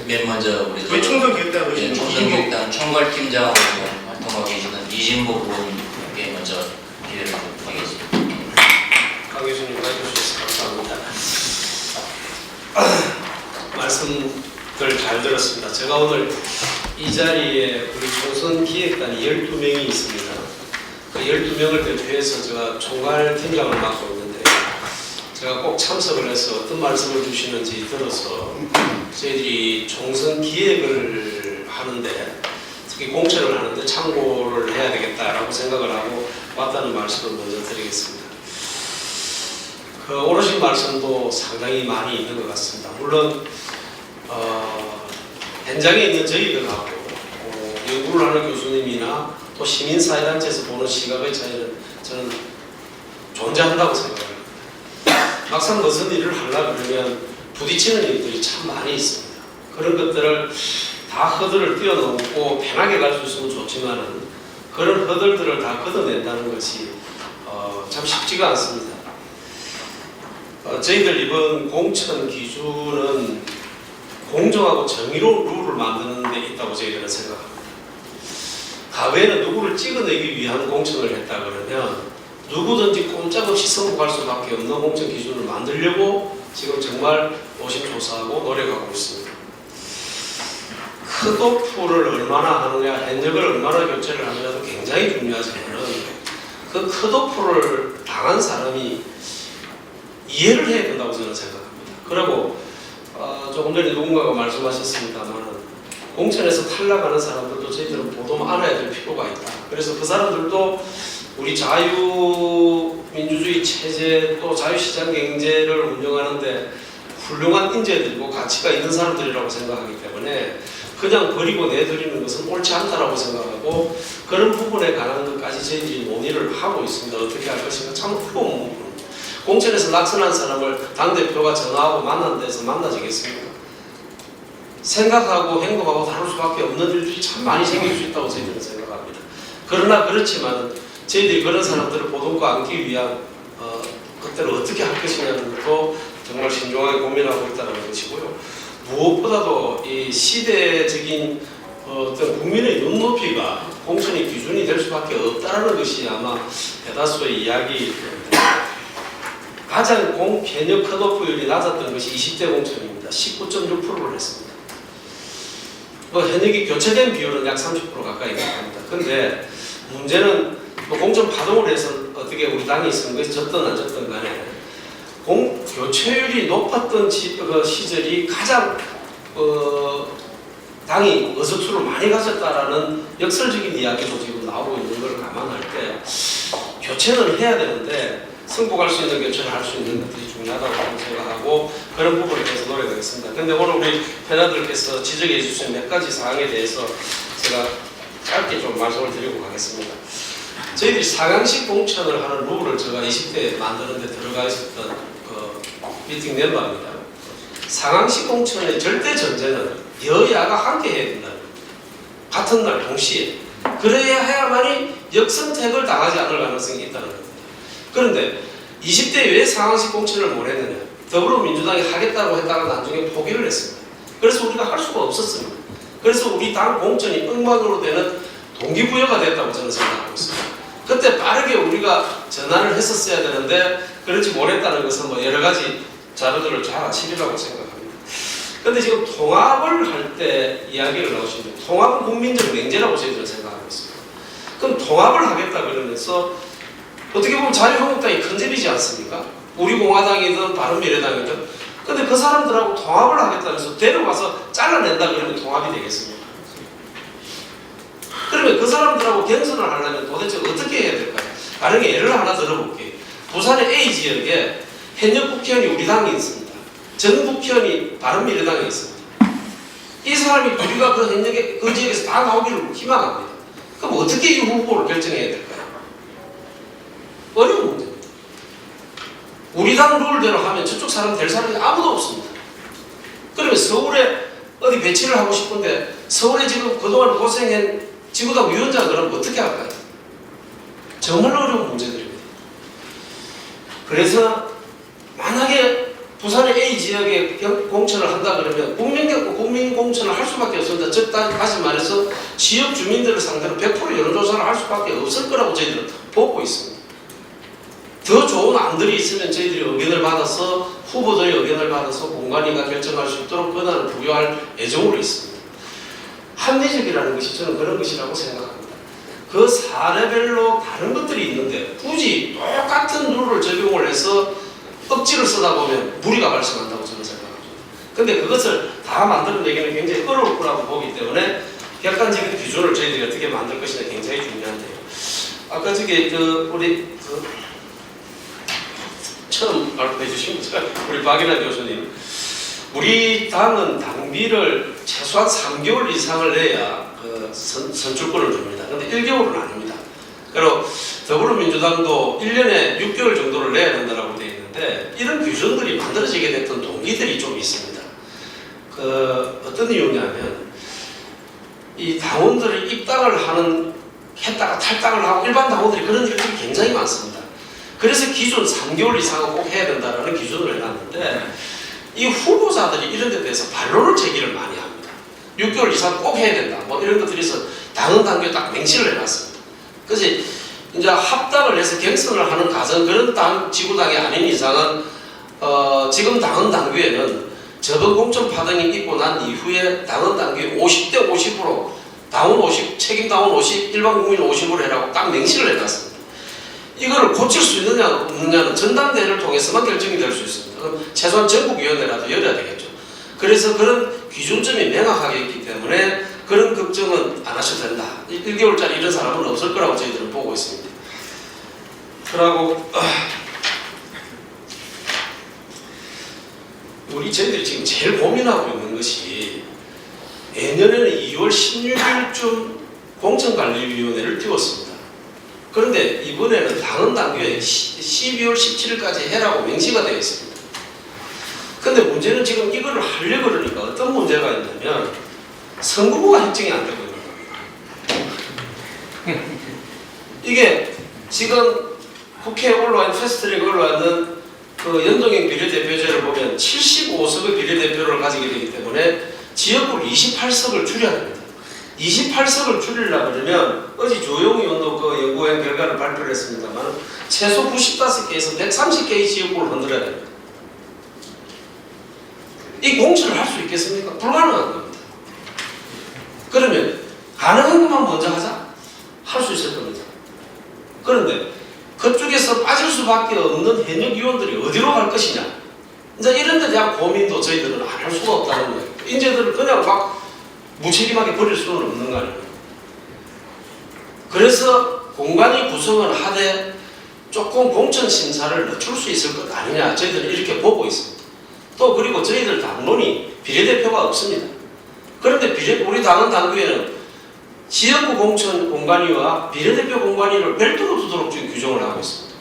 맨 먼저 우리 총선기획단 총선기획단 총괄팀장으로 활동하고 계시는 이진복 의원님께 먼저 기회를 드리겠습니다. 강 교수님 와주셔서 감사합니다. 말씀들 잘 들었습니다. 제가 오늘 이 자리에 우리 총선 기획단이 12명이 있습니다. 그 12명을 대표해서 제가 총괄팀장을 맡고 있는데 제가 꼭 참석을 해서 어떤 말씀을 주시는지 들어서 저희들이 총선 기획을 하는데 특히 공천을 하는데 참고를 해야 되겠다라고 생각을 하고 왔다는 말씀을 먼저 드리겠습니다. 그 오르신 말씀도 상당히 많이 있는 것 같습니다. 물론 현장에 있는 저희들하고 연구를 하는 교수님이나 또 시민사회단체에서 보는 시각의 차이는 저는 존재한다고 생각합니다. 막상 무슨 일을 하려고 그러면 부딪히는 일들이 참 많이 있습니다. 그런 것들을 다 허들을 뛰어넘고 편하게 갈 수 있으면 좋지만은 그런 허들들을 다 걷어낸다는 것이 참 쉽지가 않습니다. 저희들 이번 공천 기준은 공정하고 정의로운 룰을 만드는 데 있다고 저희들은 생각합니다. 과거에는 누구를 찍어내기 위한 공천을 했다 그러면 누구든지 꼼짝없이 선고할 수밖에 없는 공천 기준을 만들려고 지금 정말 노심초사하고 노력하고 있습니다. 컷오프를 얼마나 하느냐, 현역을 얼마나 교체를 하느냐도 굉장히 중요하지만 그 컷오프를 당한 사람이 이해를 해야 된다고 저는 생각합니다. 그리고 조금 전에 누군가가 말씀하셨습니다만 공천에서 탈락하는 사람들도 저희들은 보도 알아야 될 필요가 있다. 그래서 그 사람들도 우리 자유민주주의 체제 또 자유시장 경제를 운영하는데 훌륭한 인재들이고 가치가 있는 사람들이라고 생각하기 때문에 그냥 버리고 내드리는 것은 옳지 않다라고 생각하고 그런 부분에 관한 것까지 저희들이 논의를 하고 있습니다. 어떻게 할 것인가 참 어려운 부분입니다. 공천에서 낙선한 사람을 당대표가 전화하고 만난 데서 만나지겠습니까? 생각하고 행동하고 다를 수밖에 없는 일들이 참 많이 생길 수 있다고 저희들은 생각합니다. 그러나 그렇지만 저희들이 그런 사람들을 보듬고 안기 위한 그때를 어떻게 할 것이냐는 것도 정말 신중하게 고민하고 있다는 것이고요. 무엇보다도 이 시대적인 어떤 국민의 눈높이가 공천의 기준이 될 수밖에 없다는 것이 아마 대다수의 이야기입니다. 가장 현역 컷오프율이 낮았던 것이 20대 공천입니다. 19.6%를 했습니다. 현역이 교체된 비율은 약 30% 가까이 나갑니다. 그런데 문제는 공천 파동을 해서 어떻게 우리 당이 선거에서 졌든 안 졌든 간에 교체율이 높았던 시절이 가장 당이 의석수를 많이 가졌다라는 역설적인 이야기도 지금 나오고 있는 걸 감안할 때 교체는 해야 되는데 승복할 수 있는 교체를 할 수 있는 것들이 중요하다고 생각하고 그런 부분에 대해서 노력하겠습니다. 그런데 오늘 우리 패널들께서 지적해 주신 몇 가지 사항에 대해서 제가 짧게 좀 말씀을 드리고 가겠습니다. 저희들이 상향식 공천을 하는 룰을 제가 20대 만드는 데 들어가 있었던 그 미팅 멤버입니다. 상향식 공천의 절대 전제는 여야가 함께 해야 된다. 같은 날 동시에. 그래야만이 역선택을 당하지 않을 가능성이 있다는 겁니다. 그런데 20대 왜 상향식 공천을 못 했느냐? 더불어민주당이 하겠다고 했다가 나중에 포기를 했습니다. 그래서 우리가 할 수가 없었습니다. 그래서 우리 당 공천이 엉망으로 되는 동기부여가 됐다고 저는 생각하고 있습니다. 그때 빠르게 우리가 전환을 했었어야 되는데 그렇지 못했다는 것은 뭐 여러 가지 자료들을 잘 아시리라고 생각합니다. 그런데 지금 통합을 할 때 이야기를 나오시는데 통합은 국민적 맹제라고 저희들은 생각하고 있습니다. 그럼 통합을 하겠다 그러면서 어떻게 보면 자유한국당이 컨셉이지 않습니까? 우리 공화당이든 바른미래당이든. 근데 그 사람들하고 통합을 하겠다면서 데려가서 잘라낸다 그러면 통합이 되겠습니까? 그러면 그 사람들하고 경선을 하려면 도대체 어떻게 해야 될까요? 가령에 예를 하나 들어볼게요. 부산의 A 지역에 현역 국회의원이 우리 당에 있습니다. 전 국회의원이 바른미래당에 있습니다. 이 사람이 우리가 그 현역의 그 지역에서 다 나오기를 희망합니다. 그럼 어떻게 이 후보를 결정해야 될까요? 어려운 문제입니다. 우리 당 룰대로 하면 저쪽 사람 될 사람이 아무도 없습니다. 그러면 서울에 어디 배치를 하고 싶은데 서울에 지금 그동안 고생한 지구당 위원장 그러면 어떻게 할까요? 정말 어려운 문제들입니다. 그래서 만약에 부산의 A 지역에 공천을 한다 그러면 국민 공천을 할 수밖에 없습니다. 즉 다시 말해서 지역 주민들을 상대로 100% 여론조사를 할 수밖에 없을 거라고 저희들은 보고 있습니다. 더 좋은 안들이 있으면 저희들이 의견을 받아서 후보들의 의견을 받아서 공관위가 결정할 수 있도록 권한을 부여할 예정으로 있습니다. 합리적이라는 것이 저는 그런 것이라고 생각합니다. 그 사례별로 다른 것들이 있는데 굳이 똑같은 룰을 적용을 해서 억지를 쓰다 보면 무리가 발생한다고 저는 생각합니다. 근데 그것을 다 만들어내기는 굉장히 어려울 거라고 보기 때문에 객관적인 기준을 저희들이 어떻게 만들 것이냐 굉장히 중요한데요. 아까 저기 우리 처음 발표해 주신 우리 박인환 교수님, 우리 당은 당비를 최소한 3개월 이상을 내야 선출권을 줍니다. 근데 1개월은 아닙니다. 그리고 더불어민주당도 1년에 6개월 정도를 내야 된다고 되어 있는데 이런 규정들이 만들어지게 됐던 동기들이 좀 있습니다. 어떤 이유냐면 이 당원들이 입당을 했다가 탈당을 하고 일반 당원들이 그런 일들이 굉장히 많습니다. 그래서 기존 3개월 이상은 꼭 해야 된다는 기준을 해놨는데 이 후보자들이 이런 데 대해서 반론을 제기를 많이 합니다. 6개월 이상 꼭 해야 된다. 뭐 이런 것들이 있어 당헌 당규에 딱 명시를 해놨습니다. 그래서 이제 합당을 해서 경선을 하는 가정 그런 지구당이 아닌 이상은 지금 당헌 당규에는 저번 공천 파동이 있고 난 이후에 당헌 당규 50대 50% 당원 50, 책임 당원 50, 일반 국민 50으로 해라고 딱 명시를 해놨습니다. 이거를 고칠 수 있느냐 없느냐는 전당대회를 통해서만 결정이 될 수 있습니다. 그럼 최소한 전국위원회라도 열어야 되겠죠. 그래서 그런 기준점이 명확하게 있기 때문에 그런 걱정은 안 하셔도 된다. 1개월짜리 이런 사람은 없을 거라고 저희들은 보고 있습니다. 그러고 저희들이 지금 제일 고민하고 있는 것이 내년에는 2월 16일쯤 공천관리위원회를 띄웠습니다. 그런데 이번에는 당헌 당규에 12월 17일까지 해라고 명시가 되어 있습니다. 근데 문제는 지금 이거를 하려고 그러니까 어떤 문제가 있냐면 선거구가 확정이 안 되고 있는 겁니다. 이게 지금 국회에 올라온 패스트트랙에 올라왔는 그 연동형 비례대표제를 보면 75석의 비례대표를 가지게 되기 때문에 지역구를 28석을 줄여야 됩니다. 28석을 줄이려고 그러면 어제 조영희 의원도 그 연구한 결과를 발표를 했습니다만 최소 95개에서 130개의 지역구를 흔들어야 됩니다. 이 공천을 할 수 있겠습니까? 불가능한 겁니다. 그러면 가능한 것만 먼저 하자? 할 수 있을 겁니다. 그런데 그쪽에서 빠질 수밖에 없는 현역 의원들이 어디로 갈 것이냐? 이제 이런 데 대한 고민도 저희들은 안 할 수가 없다는 거예요. 인재들을 그냥 막 무책임하게 버릴 수는 없는 거 아닙니까? 그래서 공관위 구성을 하되 조금 공천 심사를 늦출 수 있을 것 아니냐 저희들은 이렇게 보고 있습니다. 또 그리고 저희들 당론이 비례대표가 없습니다. 그런데 우리 당헌 당규에는 지역구 공천 공관위와 비례대표 공관위를 별도로 두도록 지금 규정을 하고 있습니다.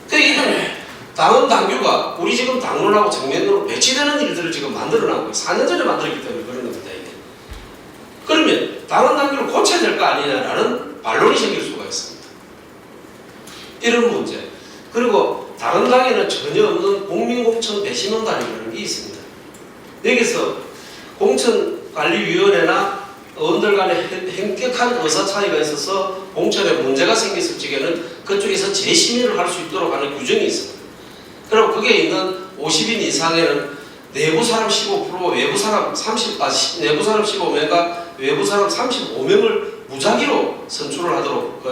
그러니까 이건 당헌 당규가 우리 지금 당론하고 정면으로 배치되는 일들을 지금 만들어놨고 4년 전에 만들었기 때문에 그런 겁니다. 이게. 그러면 당헌 당규를 고쳐야 될 거 아니냐라는 반론이 생길 수가 있습니다. 이런 문제. 그리고 다른 당에는 전혀 없는 공민공천 배심원단이라는 게 있습니다. 여기서 공천관리위원회나 의원들 간에 현격한 의사 차이가 있어서 공천에 문제가 생겼을 적에는 그쪽에서 재심의를 할 수 있도록 하는 규정이 있습니다. 그리고 그게 있는 50인 이상에는 내부 사람 15%, 외부 사람 내부 사람 15명과 외부 사람 35명을 무작위로 선출을 하도록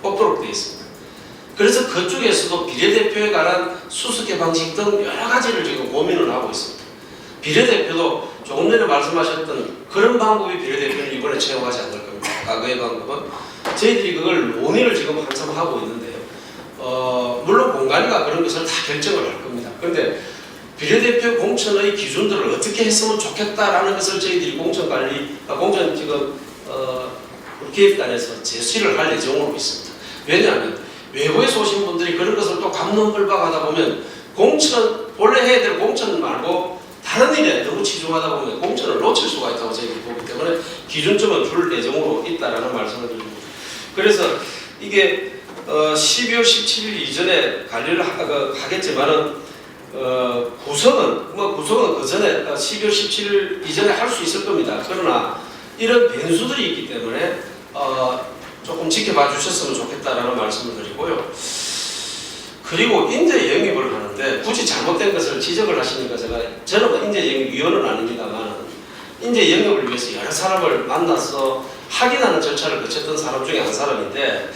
뽑도록 되어 있습니다. 그래서 그쪽에서도 비례대표에 관한 수습계 방식 등 여러 가지를 지금 고민을 하고 있습니다. 비례대표도 조금 전에 말씀하셨던 그런 방법이 비례대표를 이번에 채용하지 않을 겁니다. 과거의 방법은 저희들이 그걸 논의를 지금 한참 하고 있는데요. 물론 공관위가 그런 것을 다 결정을 할 겁니다. 그런데 비례대표 공천의 기준들을 어떻게 했으면 좋겠다라는 것을 저희들이 공천 지금 기획단에서 제시를 할 예정으로 있습니다. 왜냐하면 외부에서 오신 분들이 그런 것을 또 감론불박하다 보면 원래 해야 될 공천 말고 다른 일에 너무 치중하다 보면 공천을 놓칠 수가 있다고 저희들이 보기 때문에 기준점은 줄 예정으로 있다라는 말씀을 드립니다. 그래서 이게 12월 17일 이전에 관리를 하겠지만은 구성은 그 전에 12월 17일 이전에 할 수 있을 겁니다. 그러나 이런 변수들이 있기 때문에 조금 지켜봐 주셨으면 좋겠다라는 말씀을 드리고요. 그리고 인재 영입을 하는데 굳이 잘못된 것을 지적을 하시니까 저는 인재 영입위원은 아닙니다만 인재 영입을 위해서 여러 사람을 만나서 확인하는 절차를 거쳤던 사람 중에 한 사람인데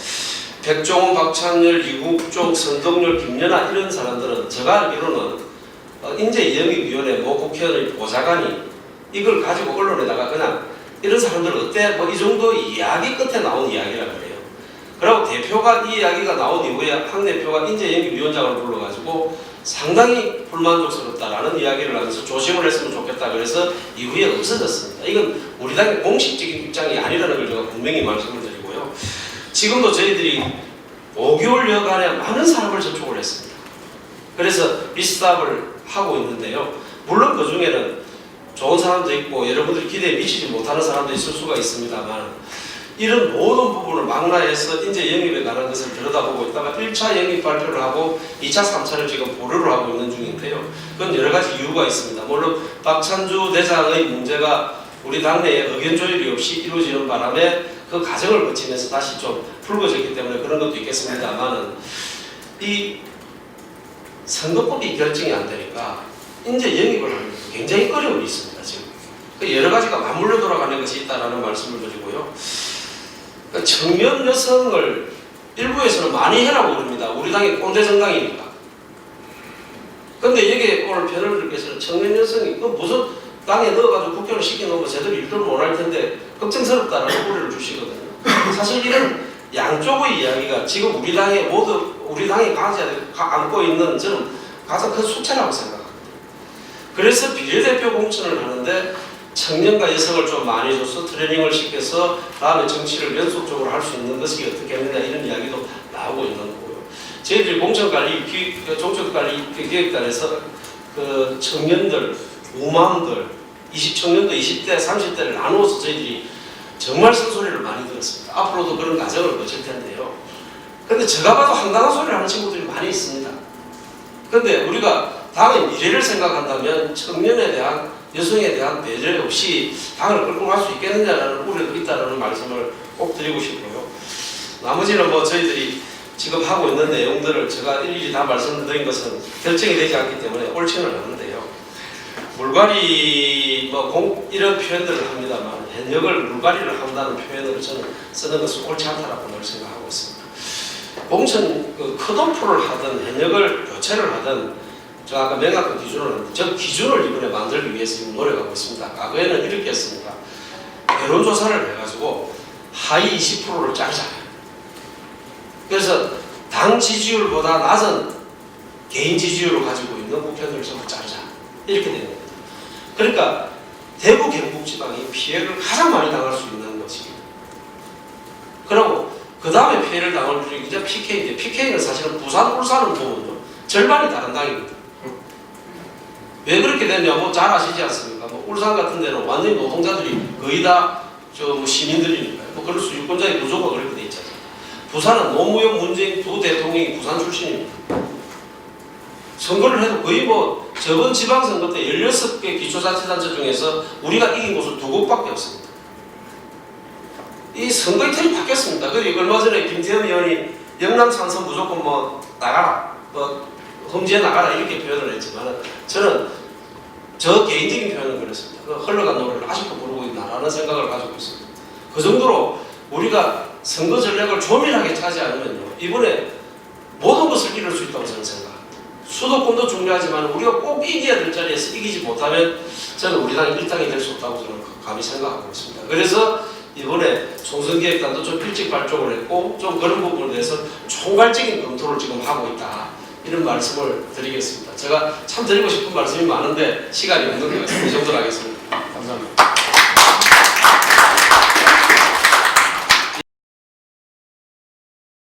백종원, 박찬열, 이국종, 선동열, 김연아 이런 사람들은 제가 알기로는 인재영입위원회 국회의원의 보좌관이 이걸 가지고 언론에다가 그냥 이런 사람들 어때? 이 정도 이야기 끝에 나온 이야기라 그래요. 그리고 대표가 이 이야기가 나온 이후에 한 대표가 인재영입위원장을 불러가지고 상당히 불만족스럽다라는 이야기를 하면서 조심을 했으면 좋겠다 그래서 이후에 없어졌습니다. 이건 우리 당의 공식적인 입장이 아니라는 걸 제가 분명히 말씀을 드리고요. 지금도 저희들이 5개월여간에 많은 사람을 접촉을 했습니다. 그래서 리스트업을 하고 있는데요. 물론 그 중에는 좋은 사람도 있고 여러분들이 기대에 미치지 못하는 사람도 있을 수가 있습니다만 이런 모든 부분을 망라해서 인재 영입에 관한 것을 들여다보고 있다가 1차 영입 발표를 하고 2차, 3차를 지금 보류를 하고 있는 중인데요. 그건 여러 가지 이유가 있습니다. 물론 박찬주 대장의 문제가 우리 당내에 의견 조율이 없이 이루어지는 바람에 그 과정을 거치면서 다시 좀 불거졌기 때문에 그런 것도 있겠습니다만은 이 선거법이 결정이 안 되니까 인재 영입을 하는 굉장히 어려움이 있습니다. 지금 여러 가지가 맞물려 돌아가는 것이 있다라는 말씀을 드리고요. 청년 여성을 일부에서는 많이 해라고 그럽니다. 우리 당이 꼰대 정당이니까. 그런데 여기에 오늘 편을 들께서는 청년 여성이 무슨 당에 넣어가지고 국회의원 시켜놓으면 제대로 일도 못할 텐데 걱정스럽다라는 소리를 주시거든요. 사실 이런 양쪽의 이야기가 지금 우리 당에 모두 우리 당이 안고 있는 저는 가장 큰 숙제라고 생각합니다. 그래서 비례대표 공천을 하는데 청년과 여성을 좀 많이 줘서 트레이닝을 시켜서 다음에 정치를 연속적으로 할 수 있는 것이 어떻게 하느냐 이런 이야기도 나오고 있는 거고요. 저희들이 공천관리기획단에서 그 청년들, 우망들, 청년도 20대, 30대를 나누어서 저희들이 정말 쓴소리를 많이 들었습니다. 앞으로도 그런 과정을 거칠 텐데요. 근데 제가 봐도 황당한 소리를 하는 친구들이 많이 있습니다. 근데 우리가 당의 미래를 생각한다면 청년에 대한 여성에 대한 배려 없이 당을 끌고 갈 수 있겠느냐라는 우려도 있다는 말씀을 꼭 드리고 싶고요. 나머지는 저희들이 지금 하고 있는 내용들을 제가 일일이 다 말씀드린 것은 결정이 되지 않기 때문에 옳지는 않은데요. 물갈이 이런 표현들을 합니다만 현역을 물갈이를 한다는 표현으로 저는 쓰는 것은 옳지 않다라고 생각하고 있습니다. 공천 컷오프를 하든 현역을 교체를 하든 제가 아까 명확한 기준을 했는데 저 기준을 이번에 만들기 위해서 지금 노력하고 있습니다. 과거에는 이렇게 했습니다. 여론조사를 해가지고 하위 20%를 자르잖아요. 그래서 당 지지율보다 낮은 개인 지지율을 가지고 있는 국회의원을 전부 자르자 이렇게 되는 겁니다. 그러니까 대구 경북 지방이 피해를 가장 많이 당할 수 있는 것입니다. 그리고 그 다음에 피해를 당할 분이 이제 PK인데 PK는 사실은 부산, 울산을 보면요 절반이 다른 당입니다. 왜 그렇게 됐냐면 잘 아시지 않습니까? 울산 같은 데는 완전히 노동자들이 거의 다 시민들이니까요. 그럴 수 유권자의 구조가 그렇게 돼 있잖아요. 부산은 노무현, 문재인 두 대통령이 부산 출신입니다. 선거를 해도 거의 저번 지방선거 때 16개 기초자치단체 중에서 우리가 이긴 곳은 2곳밖에 없습니다. 이 선거의 틀이 바뀌었습니다. 그리고 얼마 전에 김태현 의원이 영남 찬성 무조건 나가라, 험지에 나가라 이렇게 표현을 했지만 저는 저 개인적인 표현은 그렇습니다. 흘러간 노래를 아직도 부르고 있나라는 생각을 가지고 있습니다. 그 정도로 우리가 선거 전략을 조밀하게 짜지 않으면요 이번에 모든 것을 잃을 수 있다고 저는 생각합니다. 수도권도 중요하지만 우리가 꼭 이겨야 될 자리에서 이기지 못하면 저는 우리 당이 일당이 될 수 없다고 저는 감히 생각하고 있습니다. 그래서 이번에 총선기획단도 좀 일찍 발족을 했고 좀 그런 부분에 대해서 총괄적인 검토를 지금 하고 있다 이런 말씀을 드리겠습니다. 제가 참 드리고 싶은 말씀이 많은데 시간이 없는 것 같습니다. 이 정도로 하겠습니다. 감사합니다.